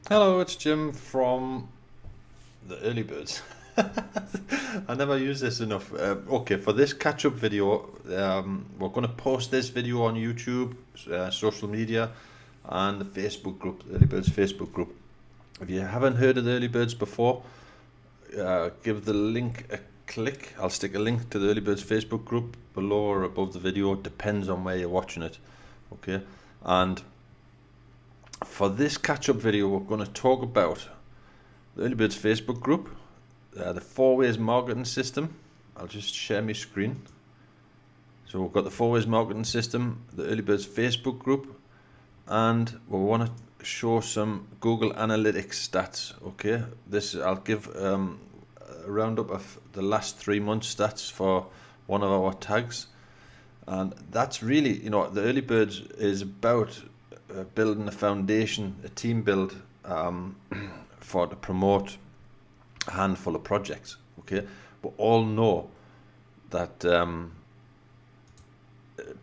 Hello, it's Jim from the Early Birds. I never use this enough. Okay, for this catch-up video, we're going to post this video on YouTube, social media, and the Facebook group, the Early Birds Facebook group. If you haven't heard of the Early Birds before, give the link a click. I'll stick a link to the Early Birds Facebook group below or above the video. It depends on where you're watching it. Okay, and for this catch-up video, we're going to talk about the Early Birds Facebook group, the 4 ways marketing system. I'll just share my screen. So we've got the 4 ways marketing system, the Early Birds Facebook group, and we want to show some Google Analytics stats. Okay, I'll give a roundup of the last 3 months stats for one of our tags, and that's really, the Early Birds is about building a foundation, a team build to promote a handful of projects. Okay, we all know that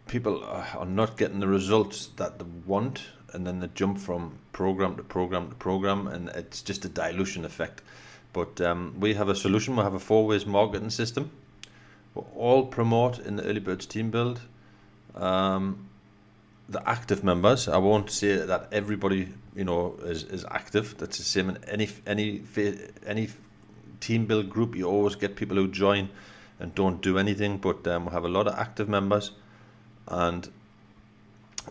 people are not getting the results that they want, and then they jump from program to program to program, and it's just a dilution effect. But we have a solution. We have a 4 ways marketing system. We all promote in the Early Birds team build. The active members, I won't say that everybody is active. That's the same in any team build group. You always get people who join and don't do anything, but we have a lot of active members, and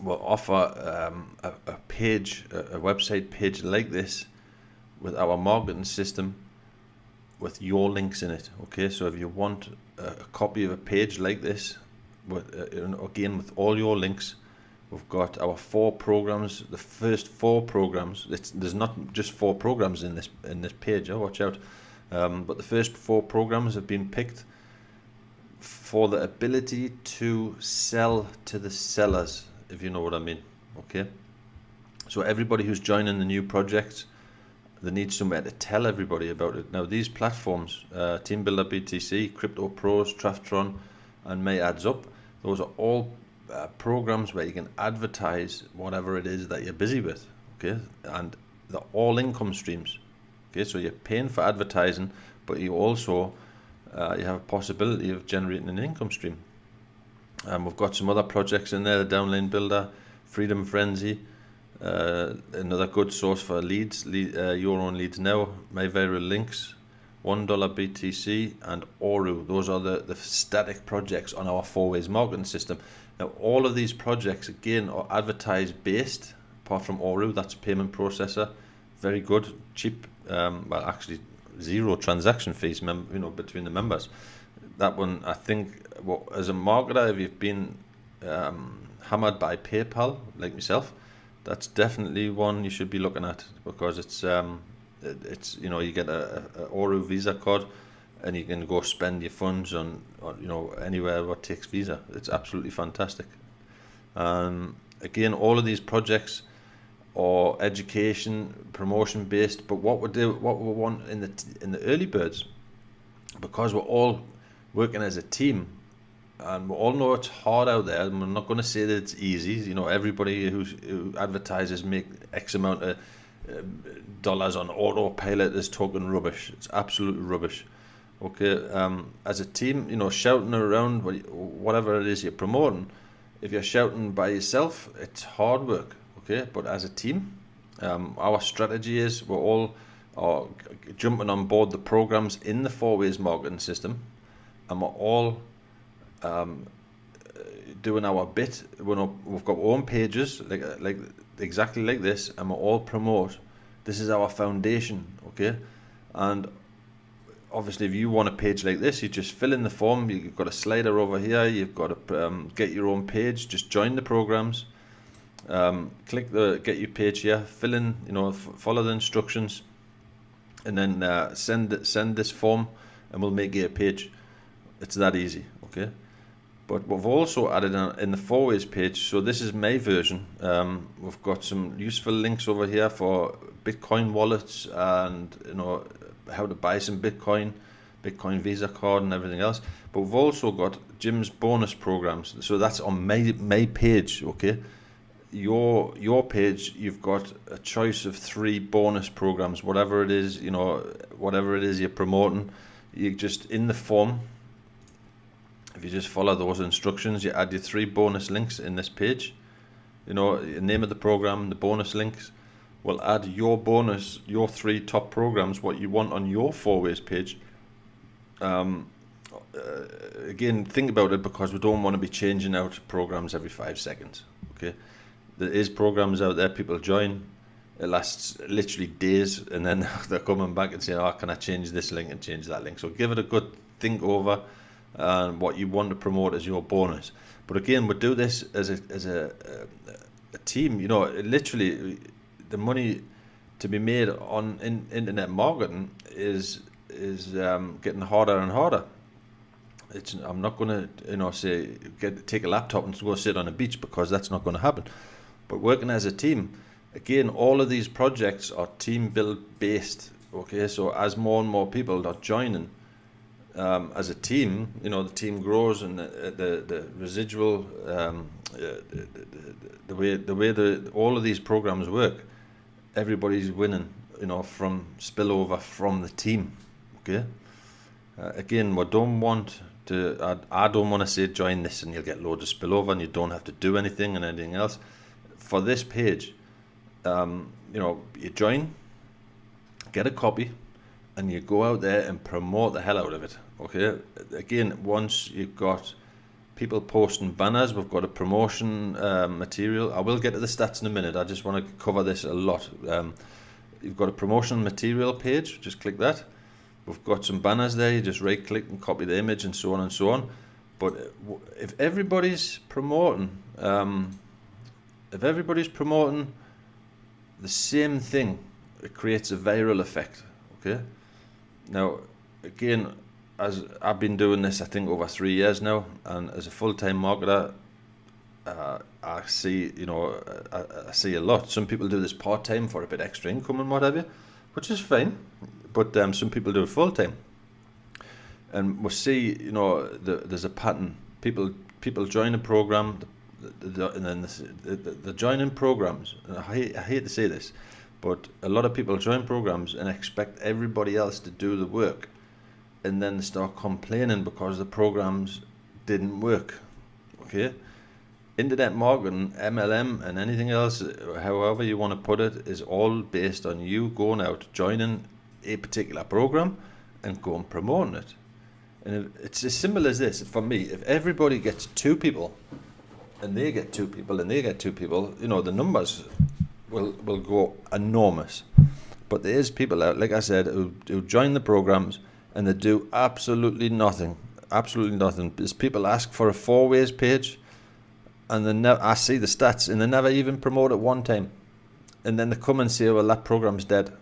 we'll offer a page, a website page like this with our marketing system with your links in it. Okay, so if you want a copy of a page like this with again with all your links, we've got our 4 programs. The first 4 programs. There's not just 4 programs in this page. Watch out! But the first 4 programs have been picked for the ability to sell to the sellers, if you know what I mean. Okay. So everybody who's joining the new project, they need somewhere to tell everybody about it. Now these platforms, Team Builder BTC, Crypto Pros, Traftron, and May Adds Up, those are all programs where you can advertise whatever it is that you're busy with. Okay, and they're all income streams. Okay, so you're paying for advertising, but you also you have a possibility of generating an income stream. We've got some other projects in there: the Downline Builder, Freedom Frenzy, another good source for leads, your own leads now, My Viral Links, $1 BTC, and Oru. Those are the static projects on our 4 ways marketing system. Now all of these projects again are advertised based, apart from Oru, that's a payment processor, very good, cheap, well actually 0 transaction fees between the members. That one, I think, as a marketer, if you've been hammered by PayPal like myself, that's definitely one you should be looking at, because it's you get a Oru Visa card, and you can go spend your funds on anywhere what takes Visa. It's absolutely fantastic. Again, all of these projects are education, promotion based. But what we want in the Early Birds, because we're all working as a team, and we all know it's hard out there, and we're not going to say that it's easy. Everybody who advertises make X amount of dollars on autopilot is talking rubbish. It's absolute rubbish. Okay, as a team, shouting around whatever it is you're promoting, if you're shouting by yourself, it's hard work. Okay, but as a team, our strategy is we're all jumping on board the programs in the 4 ways marketing system, and we're all doing our bit. We've got our own pages like exactly like this, and we all promote. This is our foundation. Okay, and obviously if you want a page like this, you just fill in the form. You've got a slider over here. You've got to get your own page. Just join the programs, click the get your page here, fill in, follow the instructions, and then send this form, and we'll make you a page. It's that easy. Okay, but we've also added in the 4 ways page, so this is my version. We've got some useful links over here for Bitcoin wallets, and how to buy some Bitcoin Visa card, and everything else. But we've also got Jim's bonus programs, so that's on my page. Okay, your page, you've got a choice of 3 bonus programs, whatever it is, whatever it is you're promoting. You just, in the form, if you just follow those instructions, you add your 3 bonus links in this page. The name of the program, the bonus links will add your 3 top programs, what you want on your 4ways page. Again, think about it, because we don't want to be changing out programs every 5 seconds. Okay, there is programs out there, people join, it lasts literally days, and then they're coming back and saying, oh, can I change this link and change that link? So give it a good think over, what you want to promote as your bonus. But again, we do this as a team. Literally, the money to be made on internet marketing is getting harder and harder. I'm not going to say take a laptop and go sit on a beach, because that's not going to happen. But working as a team, again, all of these projects are team build based. Okay, so as more and more people are joining as a team, the team grows, and the residual, the way all of these programs work, everybody's winning, from spillover from the team. Okay. Again, we don't want to. I don't want to say join this and you'll get loads of spillover and you don't have to do anything and anything else. For this page, you join, get a copy, and you go out there and promote the hell out of it. Okay. Again, once you've got people posting banners, we've got a promotion material. I will get to the stats in a minute. I just want to cover this a lot. You've got a promotion material page. Just click that. We've got some banners there. You just right click and copy the image, and so on and so on. But if everybody's promoting, the same thing, it creates a viral effect. Okay. Now, again, as I've been doing this, I think over 3 years now, and as a full-time marketer, I see, I see a lot. Some people do this part-time for a bit extra income and what have you, which is fine. But some people do it full-time, and we'll see, there's a pattern. People join a program, and then they're joining programs. And I hate to say this, but a lot of people join programs and expect everybody else to do the work, and then they start complaining because the programs didn't work. Okay, internet marketing, MLM, and anything else, however you want to put it, is all based on you going out, joining a particular program and go and promoting it. And it's as simple as this. For me, if everybody gets 2 people and they get 2 people and they get 2 people, the numbers will go enormous. But there is people out, like I said, who join the programs and they do absolutely nothing. There's people ask for a 4ways page, and I see the stats, and they never even promote it one time. And then they come and say, well, that program's dead.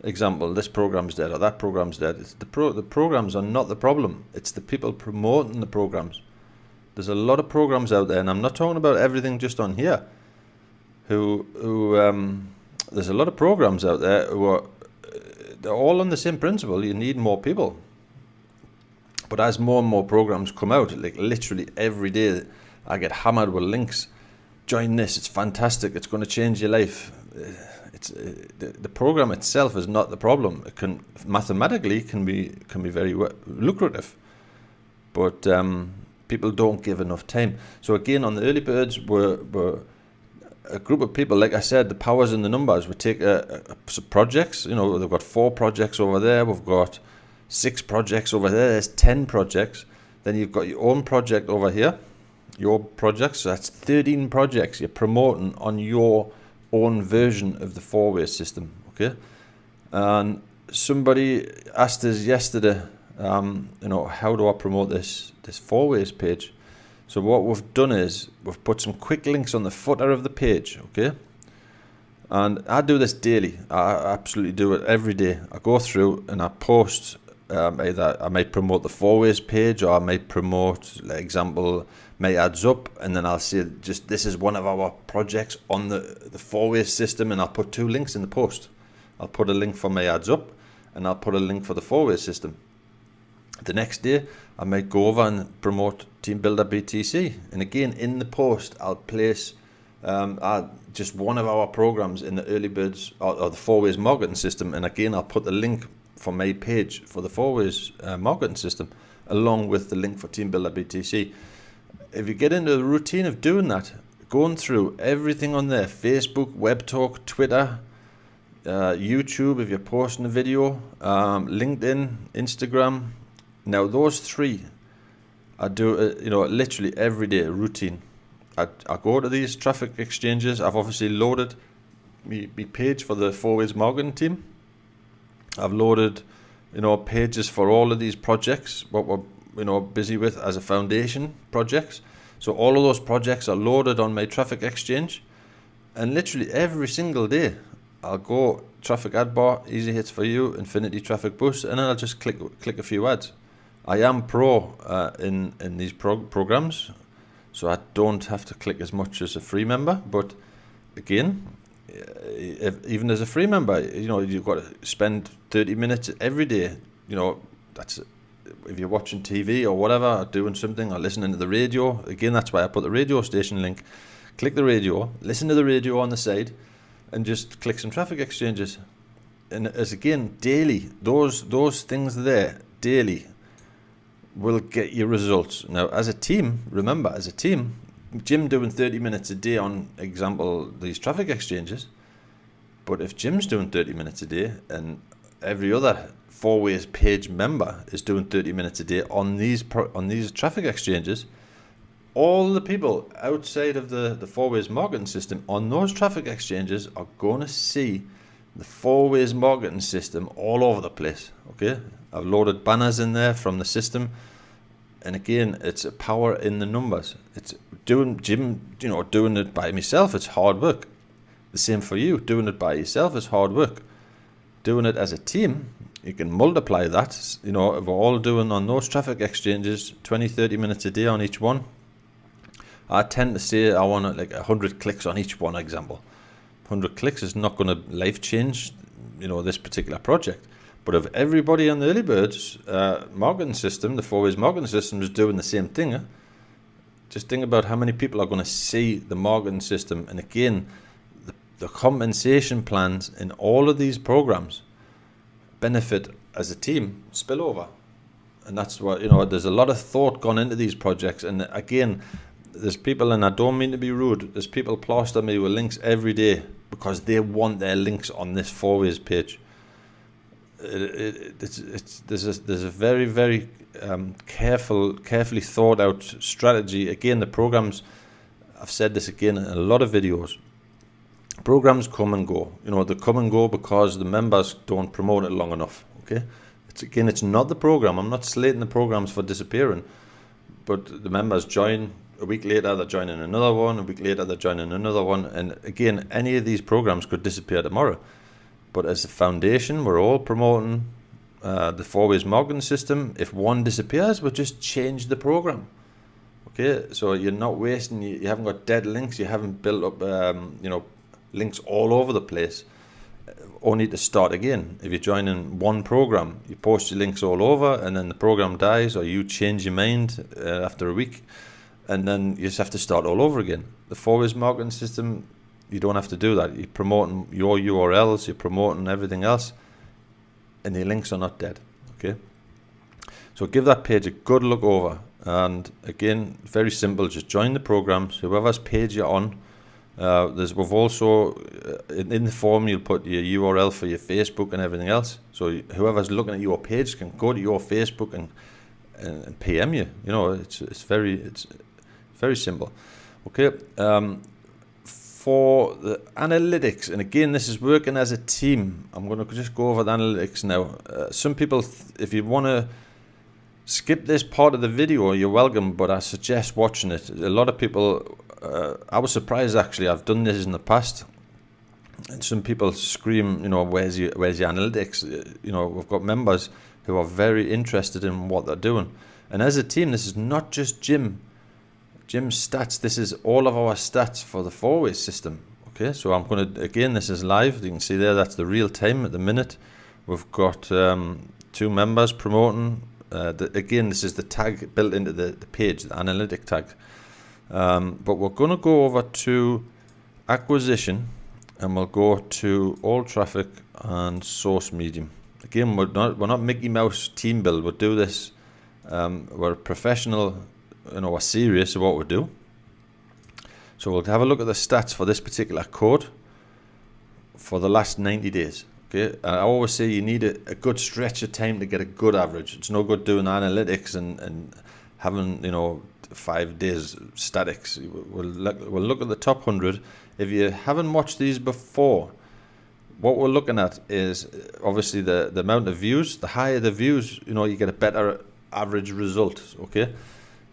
Example, this program's dead or that program's dead. The programs are not the problem. It's the people promoting the programs. There's a lot of programs out there, and I'm not talking about everything just on here. There's a lot of programs out there they're all on the same principle. You need more people. But as more and more programs come out, like literally every day, I get hammered with links. Join this. It's fantastic. It's going to change your life. The program itself is not the problem. It can mathematically can be very lucrative, but people don't give enough time. So again, on the early birds, we're a group of people. Like I said, the power's in the numbers. We take some projects. They've got 4 projects over there. We've got 6 projects over there. There's 10 projects. Then you've got your own project over here. Your projects. So that's 13 projects you're promoting on your own version of the 4ways system. Okay, and somebody asked us yesterday, how do I promote this 4ways page? So what we've done is we've put some quick links on the footer of the page. Okay, and I do this daily. I absolutely do it every day. I go through and I post. Either I might promote the 4ways page, or I might promote, like example, my ads up, and then I'll say just this is one of our projects on the 4ways system, and I'll put 2 links in the post. I'll put a link for my ads up, and I'll put a link for the 4ways system. The next day, I might go over and promote Team Builder BTC, and again in the post, I'll place just one of our programs in the early birds or the 4Ways marketing system. And again, I'll put the link for my page for the 4Ways marketing system along with the link for Team Builder BTC. If you get into the routine of doing that, going through everything on there, Facebook, WebTalk, Twitter, YouTube if you're posting a video, LinkedIn, Instagram. Now those three I do literally every day, routine. I go to these traffic exchanges. I've obviously loaded my page for the 4Ways marketing team. I've loaded pages for all of these projects, what we're busy with as a foundation projects. So all of those projects are loaded on my traffic exchange, and literally every single day I'll go traffic ad bar, easy hits for you, infinity traffic boost, and then I'll just click a few ads. I am pro in these programs, so I don't have to click as much as a free member. But again, even as a free member, you've got to spend 30 minutes every day. That's if you're watching TV or whatever, or doing something, or listening to the radio. Again, that's why I put the radio station link. Click the radio, listen to the radio on the side, and just click some traffic exchanges. And as again, daily, those things there daily will get you results. Now, as a team, remember, as a team, Jim doing 30 minutes a day on, example, these traffic exchanges. But if Jim's doing 30 minutes a day and every other 4Ways page member is doing 30 minutes a day on these traffic exchanges, all the people outside of the 4Ways marketing system on those traffic exchanges are going to see the 4Ways marketing system all over the place. Okay, I've loaded banners in there from the system, and again, it's a power in the numbers. It's doing doing it by myself, it's hard work. The same for you. Doing it by yourself is hard work. Doing it as a team, you can multiply that. If we're all doing on those traffic exchanges 20-30 minutes a day on each one, I tend to say I want like 100 clicks on each one. Example, 100 clicks is not going to life change this particular project. But if everybody on the early birds marketing system, the 4Ways marketing system, is doing the same thing, just think about how many people are going to see the marketing system. And again, the compensation plans in all of these programs benefit as a team spill over. And that's what, there's a lot of thought gone into these projects. And again, there's people, and I don't mean to be rude, there's people plaster me with links every day because they want their links on this 4Ways page. There's a very, very carefully thought out strategy. Again, the programs, I've said this again in a lot of videos, programs come and go. They come and go because the members don't promote it long enough. Okay, it's not the program. I'm not slating the programs for disappearing, but the members join. A week later, they're joining another one. A week later, they're joining another one. And again, any of these programs could disappear tomorrow. But as a foundation, we're all promoting the 4Ways marketing system. If one disappears, we'll just change the program. Okay, so you're not wasting. You haven't got dead links. You haven't built up, links all over the place. Only to start again. If you're joining one program, you post your links all over, and then the program dies, or you change your mind after a week, and then you just have to start all over again. The 4Ways marketing system, you don't have to do that. You're promoting your URLs, you're promoting everything else, and your links are not dead. Okay, so give that page a good look over. And again, very simple, just join the programs, whoever's page you're on. We've also in the form, you'll put your URL for your Facebook and everything else, so whoever's looking at your page can go to your Facebook and PM you. It's very simple. Okay, for the analytics, and again, this is working as a team. I'm going to just go over the analytics now. Some people, if you want to skip this part of the video, you're welcome, but I suggest watching it. A lot of people, I was surprised actually, I've done this in the past, and some people scream, where's your analytics? We've got members who are very interested in what they're doing. And as a team, this is not just Jim's stats, this is all of our stats for the 4Ways system. Okay, so I'm going to, again, this is live. You can see there, that's the real time at the minute. We've got 2 members promoting. Again, this is the tag built into the page, the analytic tag. But we're going to go over to acquisition, and we'll go to all traffic and source medium. Again, we're not Mickey Mouse team build. We'll do this. We're professional, we're serious about what we do. So we'll have a look at the stats for this particular code for the last 90 days. Okay, I always say you need a good stretch of time to get a good average. It's no good doing analytics and having 5 days statics. We'll look at the top 100. If you haven't watched these before, what we're looking at is obviously the amount of views. The higher the views, you get a better average result. Okay,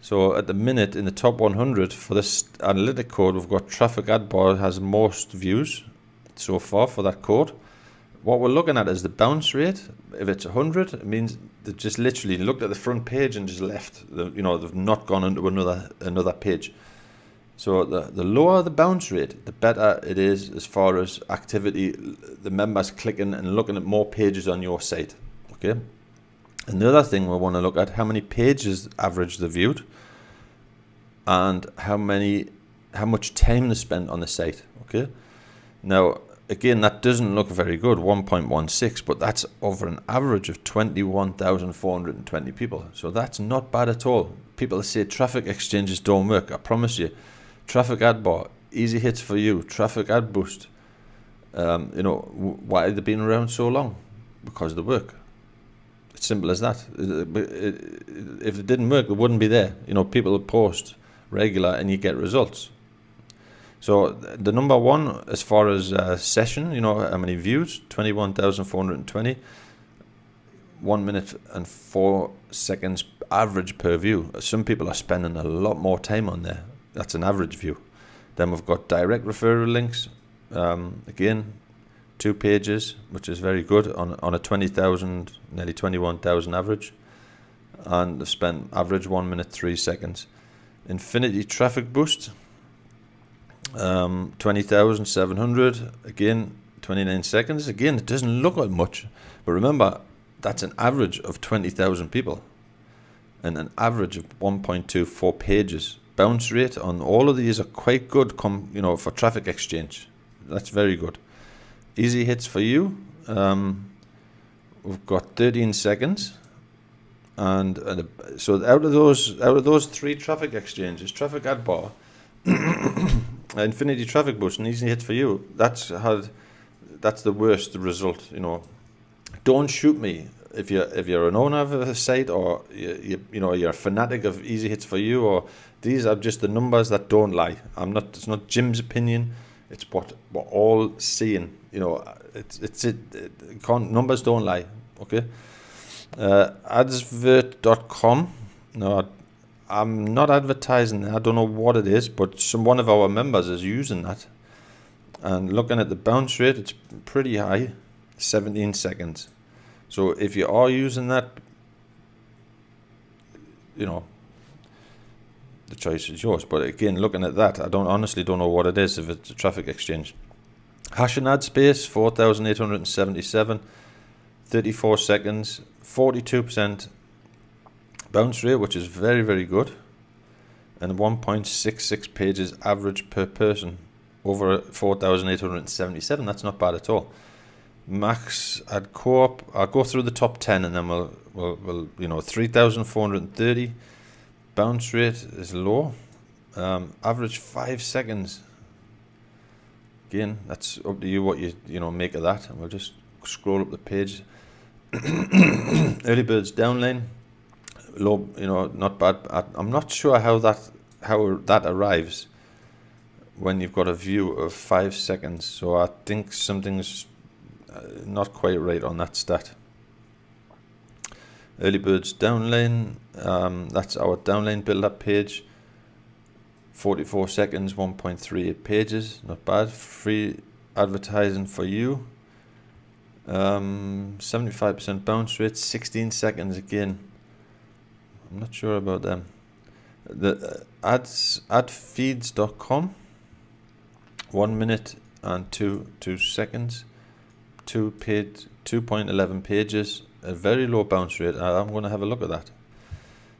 so at the minute in the top 100 for this analytic code, we've got traffic ad bar has most views so far for that code. What we're looking at is the bounce rate. If it's 100, it means they just literally looked at the front page and just left. They've not gone into another page. So the lower the bounce rate, the better it is as far as activity, the members clicking and looking at more pages on your site. Okay. And the other thing we want to look at, how many pages average they viewed, and how much time they spent on the site. Okay. Now, again, that doesn't look very good, 1.16, but that's over an average of 21,420 people. So that's not bad at all. People say traffic exchanges don't work. I promise you, traffic ad bar, easy hits for you, traffic ad boost. Why have they been around so long? Because they work. It's simple as that. If it didn't work, it wouldn't be there. People post regular and you get results. So the number one, as far as session, how many views, 21,420, 1 minute and 4 seconds average per view. Some people are spending a lot more time on there. That's an average view. Then we've got direct referral links. Again, 2 pages, which is very good on a 20,000, nearly 21,000 average. And they've spent average 1 minute, 3 seconds. Infinity traffic boost. 20,700, again 29 seconds. Again, it doesn't look like much, but remember that's an average of 20,000 people and an average of 1.24 pages. Bounce rate on all of these are quite good for traffic exchange. That's very good. Easy hits for you, we've got 13 seconds, and so out of those 3 traffic exchanges, traffic ad bar, Infinity traffic boost, and easy hits for you. That's the worst result. Don't shoot me if you're an owner of a site, or you're a fanatic of easy hits for you, or these are just the numbers that don't lie. It's not Jim's opinion. It's what we're all seeing. Numbers don't lie. Okay. Adsvert.com. No, I'm not advertising. I don't know what it is, but one of our members is using that. And looking at the bounce rate, it's pretty high, 17 seconds. So if you are using that, the choice is yours. But again, looking at that, I honestly don't know what it is, if it's a traffic exchange. Hash and ad space, 4,877, 34 seconds, 42% bounce rate, which is very, very good, and 1.66 pages average per person over 4,877. That's not bad at all. Max ad co-op, I'll go through the top 10 and then we'll 3,430. Bounce rate is low. Average 5 seconds. Again, that's up to you what you make of that, and we'll just scroll up the page. Early birds downline, low, not bad. I'm not sure how that arrives when you've got a view of 5 seconds. So I think something's not quite right on that stat. Early birds downline, that's our downline build-up page. 44 seconds, 1.38 pages, not bad. Free advertising for you. 75% bounce rate, 16 seconds again. I'm not sure about them. The adfeeds.com, 1 minute and 2 seconds, 2.11 pages, a very low bounce rate. I'm going to have a look at that.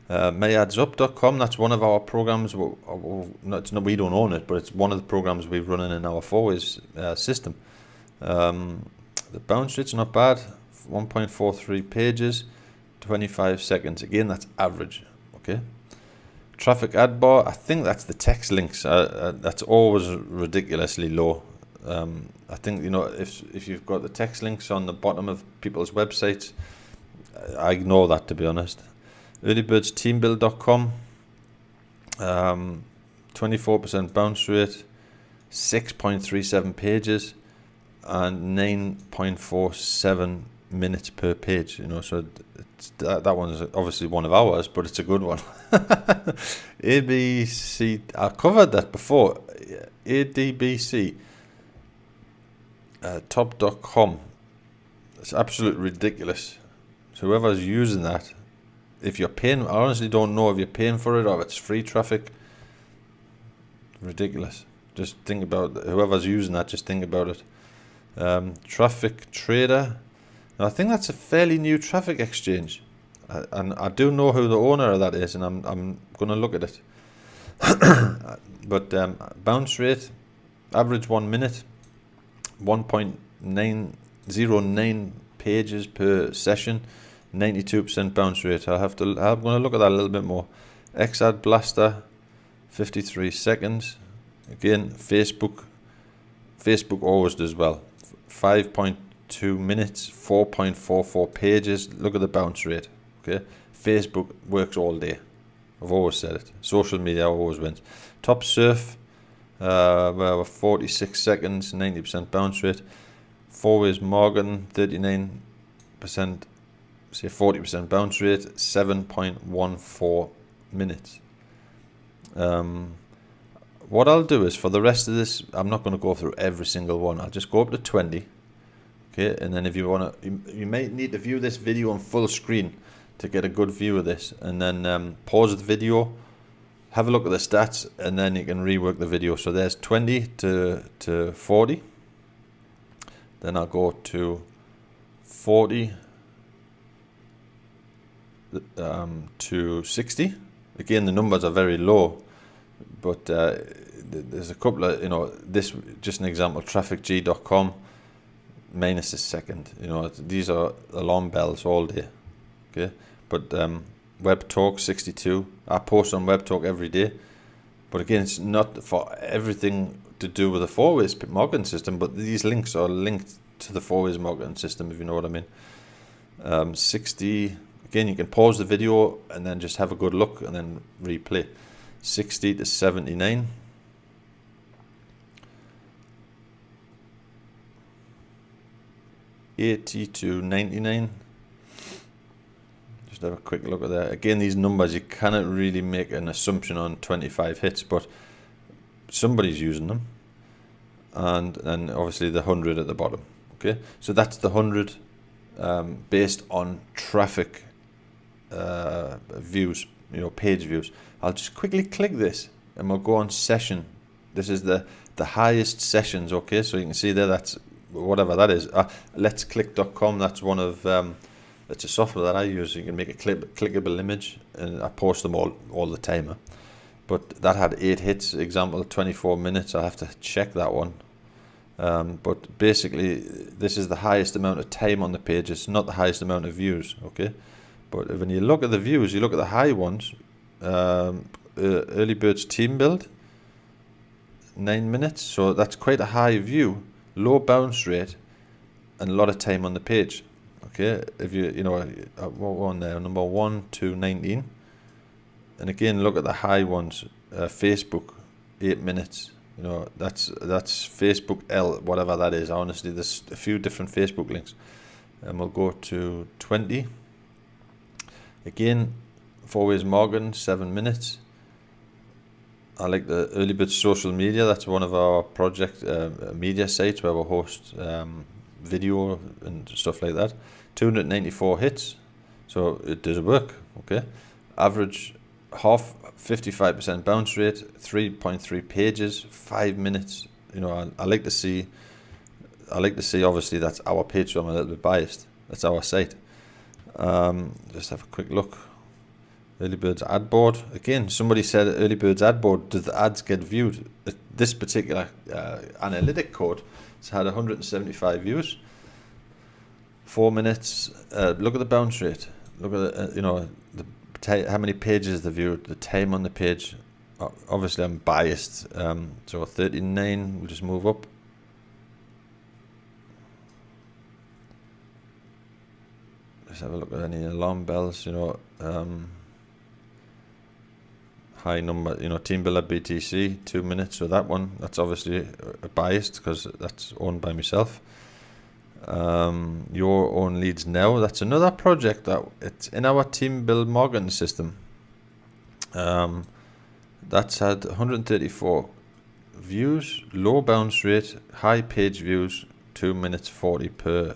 mayadsup.com, that's one of our programs. We don't own it, but it's one of the programs we've running in our Fourways system. The bounce rate's not bad, 1.43 pages, 25 seconds. Again, that's average. Okay. Traffic ad bar, I think that's the text links. That's always ridiculously low. I think, if you've got the text links on the bottom of people's websites, I ignore that, to be honest. Earlybirdsteambuild.com, 24% bounce rate, 6.37 pages, and 9.47 minutes per page. So that one's obviously one of ours, but it's a good one. ABC, I covered that before. ADBC, top.com. It's absolutely ridiculous. So whoever's using that, if you're paying, I honestly don't know if you're paying for it or if it's free traffic. Ridiculous. Just think about whoever's using that. Just think about it. Traffic Trader. Now, I think that's a fairly new traffic exchange, and I do know who the owner of that is, and I'm going to look at it. But bounce rate, average 1 minute, 1.909 pages per session, 92% bounce rate. I'm going to look at that a little bit more. XAd Blaster, 53 seconds. Again, Facebook always does well. 5.2 minutes, 4.44 pages. Look at the bounce rate. Okay, Facebook works all day. I've always said it. Social media always wins. Top Surf, 46 seconds, 90% bounce rate. Fourways Morgan, 39%, say 40% bounce rate, 7.14 minutes. What I'll do is, for the rest of this, I'm not going to go through every single one. I'll just go up to 20. Okay, and then if you want to, you may need to view this video on full screen to get a good view of this, and then pause the video, have a look at the stats, and then you can rework the video. So there's 20 to 40. Then I'll go to 40 to 60. Again, the numbers are very low, but there's a couple of, this, just an example, trafficg.com, minus a second. These are alarm bells all day. Okay, but Web Talk 62, I post on Web Talk every day, but again, it's not for everything to do with the Fourways marketing system, but these links are linked to the Fourways marketing system, if you know what I mean. 60, again, you can pause the video and then just have a good look and then replay. 60 to 79. 80 to 99. Just have a quick look at that. Again, these numbers, you cannot really make an assumption on 25 hits, but somebody's using them. And obviously the 100 at the bottom. Okay, so that's the 100 based on traffic views, page views. I'll just quickly click this and we'll go on session. This is the highest sessions. Okay, so you can see there, that's whatever that is. Let'sclick.com, that's one of it's a software that I use. You can make a clickable image, and I post them all the time. But that had 8 hits, example 24 minutes. I have to check that one. But basically, this is the highest amount of time on the page. It's not the highest amount of views. Okay, but when you look at the views, you look at the high ones. Early Birds Team Build, 9 minutes. So that's quite a high view, low bounce rate, and a lot of time on the page. Okay, if what one there, number 1 to 19, and again look at the high ones. Facebook, 8 minutes. That's Facebook L, whatever that is. Honestly, there's a few different Facebook links, and we'll go to 20. Again, Fourways Morgan, 7 minutes. I like the Early Bird Social Media. That's one of our project media sites where we host video and stuff like that. 294 hits, so it does work. Okay, average 55% bounce rate, 3.3 pages, 5 minutes. I like to see. Obviously, that's our page, so I'm a little bit biased. That's our site. Just have a quick look. Early Birds ad board. Again, somebody said Early Birds ad board, does the ads get viewed? This particular analytic code has had 175 views. 4 minutes. Look at the bounce rate. Look at how many pages they viewed, the time on the page. Obviously, I'm biased. So 39. We'll just move up. Let's have a look at any alarm bells. High number. Team Builder BTC 2 minutes. So that one, that's obviously biased because that's owned by myself. Your Own Leads Now, that's another project that it's in our team build marketing system. That's had 134 views, low bounce rate, high page views, 2 minutes 40 per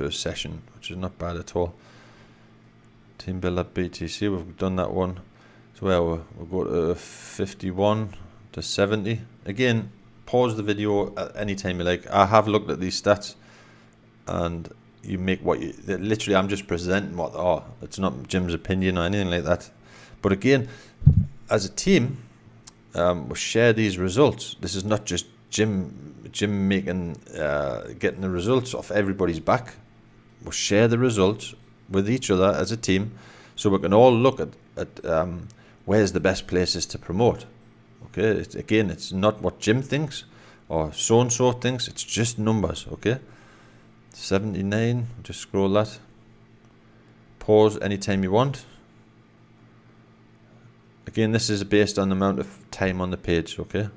session, which is not bad at all. Team Builder BTC, we've done that one. So we'll go to 51 to 70. Again, pause the video at any time you like. I have looked at these stats, and you make literally, I'm just presenting what they are. It's not Jim's opinion or anything like that. But again, as a team, we share these results. This is not just Jim making getting the results off everybody's back. We'll share the results with each other as a team, so we can all look at where's the best places to promote. Okay, it's not what Jim thinks or so-and-so thinks, it's just numbers, okay? 79, just scroll that. Pause anytime you want. Again, this is based on the amount of time on the page, okay?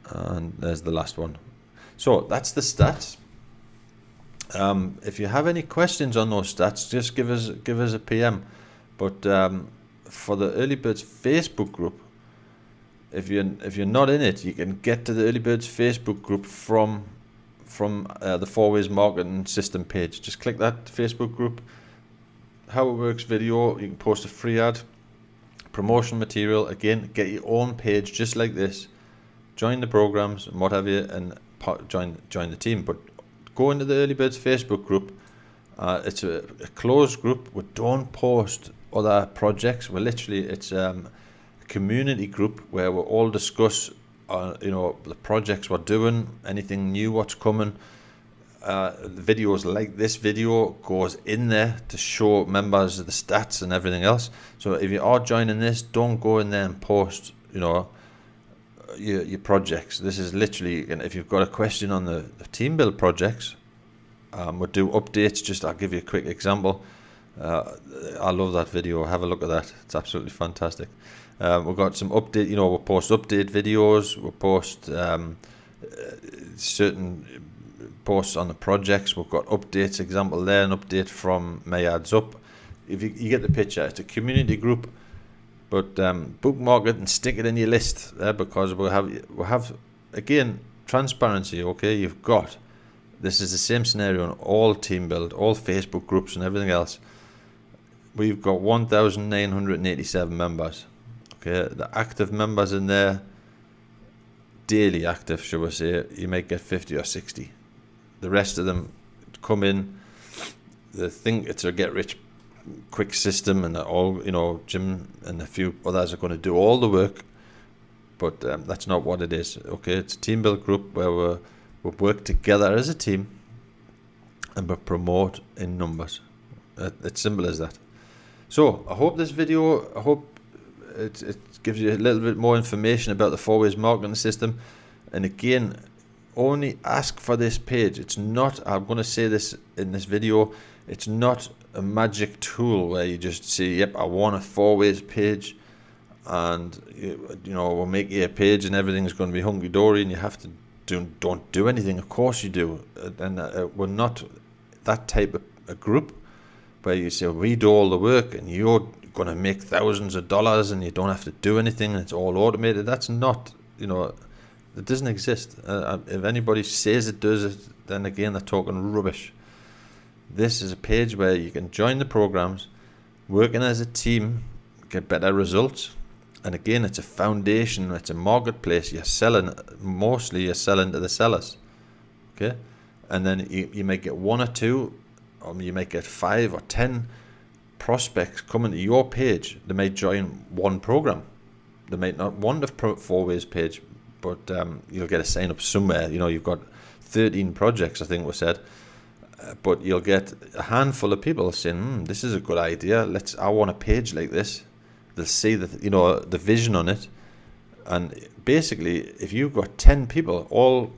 And there's the last one. So that's the stats. If you have any questions on those stats, just give us a PM. But for the Early Birds Facebook group, if you're not in it, you can get to the Early Birds Facebook group from the 4 Ways Marketing System page. Just click that Facebook group. How it works video. You can post a free ad, promotion material. Again, get your own page just like this. Join the programs and what have you, and join the team. But go into the Early Birds Facebook group. It's a closed group. We don't post other projects. It's a community group where we all discuss the projects we're doing, anything new, what's coming. Videos like this video goes in there to show members the stats and everything else. So if you are joining this, don't go in there and post your projects. This is literally, and if you've got a question on the team build projects, we'll do updates. I'll give you a quick example. I love that video. Have a look at that. It's absolutely fantastic. We've got some update. We'll post update videos. We'll post certain posts on the projects. We've got updates. Example there, an update from May Ads Up. If you get the picture, it's a community group. But bookmark it and stick it in your list there, because we'll have again transparency. Okay, this is the same scenario in all team build, all Facebook groups and everything else. We've got 1,987 members. Okay, the active members in there, daily active, shall we say, you might get 50 or 60. The rest of them come in. They think it's a get rich quick system, and all Jim and a few others are going to do all the work, but that's not what it is. Okay, it's a team build group where we work together as a team and we promote in numbers. It's simple as that. So I hope this video, it gives you a little bit more information about the 4 Ways Marketing System. And again, only ask for this page. It's not, I'm going to say this in this video, it's not a magic tool where you just say, yep, I want a 4 Ways page, and we'll make you a page and everything's going to be hunky-dory and you have to don't do anything. Of course you do. And we're not that type of a group where you say we do all the work and you're going to make thousands of dollars and you don't have to do anything and it's all automated. That's not, it doesn't exist. If anybody says it does it, then again they're talking rubbish. This is a page where you can join the programs, working as a team, get better results. And again, it's a foundation, it's a marketplace. You're selling to the sellers. Okay? And then you might get 1 or 2, or you might get 5 or 10 prospects coming to your page, they might join one program. They might not want the 4ways page, but you'll get a sign up somewhere. You've got 13 projects, I think was said, but you'll get a handful of people saying, this is a good idea. I want a page like this. They'll see the vision on it. And basically, if you've got 10 people,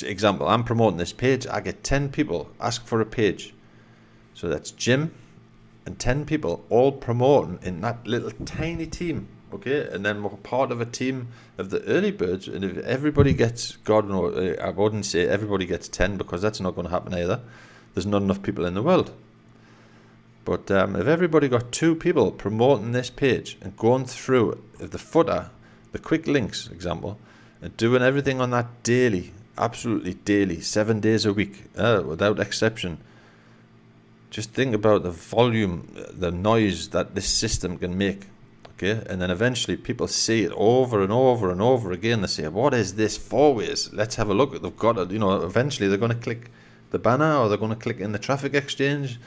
example, I'm promoting this page, I get 10 people ask for a page. So that's Jim and 10 people all promoting in that little tiny team, okay? And then we're part of a team of the early birds, and if everybody gets, God knows, I wouldn't say everybody gets 10, because that's not going to happen either. There's not enough people in the world. But if everybody got 2 people promoting this page and going through the footer, the quick links, example, and doing everything on that daily, absolutely daily, 7 days a week, without exception, just think about the volume, the noise that this system can make, okay? And then eventually people see it over and over and over again. They say, what is this 4ways? Let's have a look. They've got it. Eventually they're going to click the banner, or they're going to click in the traffic exchange.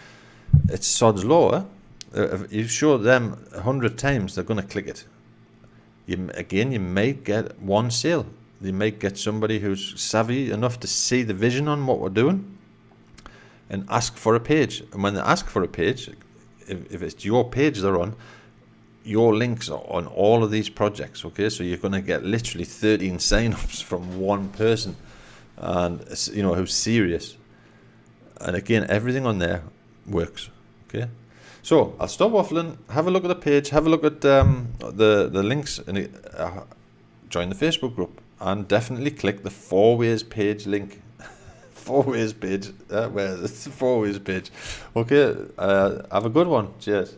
It's sod's law. If you show them 100 times, they're going to click it. You might get one sale. You might get somebody who's savvy enough to see the vision on what we're doing and ask for a page. And when they ask for a page, if it's your page they're on, your links are on all of these projects, okay? So you're going to get literally 13 sign-ups from one person, and who's serious. And again, everything on there works, okay? So I'll stop waffling. Have a look at the page. Have a look at the links, and join the Facebook group, and definitely click the 4ways page link. 4ways page. Where is it? 4ways page. Okay. Have a good one. Cheers.